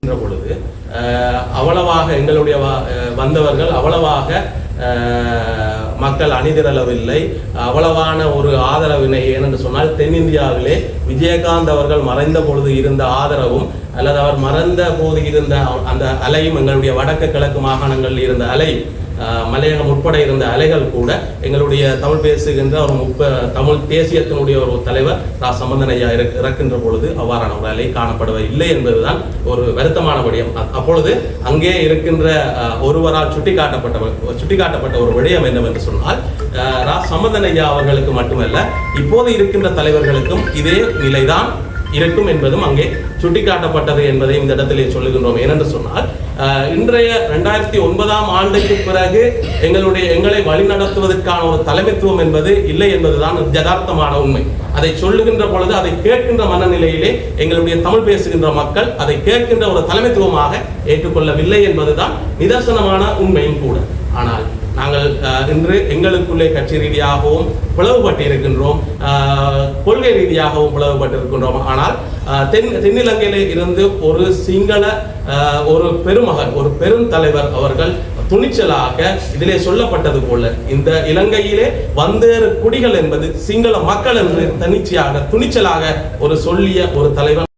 பொழுது அவ்வளவாக எங்களுடைய வந்தவர்கள் அவ்வளவாக மக்கள் அணிதிரளவில்லை. அவ்வளவான ஒரு ஆதரவினை ஏனென்று சொன்னால் தென்னிந்தியாவிலே விஜயகாந்த் அவர்கள் மறைந்த பொழுது இருந்த ஆதரவும் அல்லது அவர் மறைந்த போது இருந்த அந்த அலையும் எங்களுடைய வடக்கு கிழக்கு மாகாணங்களில் இருந்த அலை மலையகம் உட்பட இருந்த அலைகள் கூட எங்களுடைய தமிழ் பேசுகின்ற ஒரு தமிழ் தேசியத்தினுடைய ஒரு தலைவர் சம்பந்தன் ஐயா இறக்கின்ற பொழுது அவ்வாறான ஒரு அலை காணப்படவில்லை என்பதுதான் ஒரு வருத்தமான விடயம். அப்பொழுது அங்கே இருக்கின்ற ஒருவரால் சுட்டிக்காட்டப்பட்ட ஒரு விடயம் என்னவென்று சொன்னால் சம்பந்தன் ஐயா அவர்களுக்கு மட்டுமல்ல இப்போது இருக்கின்ற தலைவர்களுக்கும் இதே நிலைதான் இருக்கும் என்பதும் அங்கே சுட்டிக்காட்டப்பட்டது என்பதை இந்த இடத்திலே சொல்லுகின்றோம். ஏனென்று சொன்னால் இன்றைய 2009ஆம் ஆண்டுக்கு பிறகு எங்களை வழிநடத்துவதற்கான ஒரு தலைமைத்துவம் என்பது இல்லை என்பதுதான் யதார்த்தமான உண்மை. அதை சொல்லுகின்ற பொழுது அதை கேட்கின்ற மனநிலையிலே எங்களுடைய தமிழ் பேசுகின்ற மக்கள் அதை கேட்கின்ற ஒரு தலைமைத்துவமாக ஏற்றுக்கொள்ளவில்லை என்பதுதான் நிதர்சனமான உண்மையும் கூட. ஆனால் நாங்கள் இன்று எங்களுக்குள்ளே கட்சி ரீதியாகவும் பிளவுபட்டு இருக்கின்றோம், கொள்கை ரீதியாகவும் பிளவுபட்டிருக்கின்றோம். ஆனால் தென்னிலங்கையிலே இருந்து ஒரு சிங்கள ஒரு பெருமகன் ஒரு பெருந்தலைவர் அவர்கள் துணிச்சலாக இதிலே சொல்லப்பட்டது போல இந்த இலங்கையிலே வந்தேறு குடிகள் என்பது சிங்கள மக்கள் என்று தன்னிச்சையாக துணிச்சலாக ஒரு சொல்லிய ஒரு தலைவர்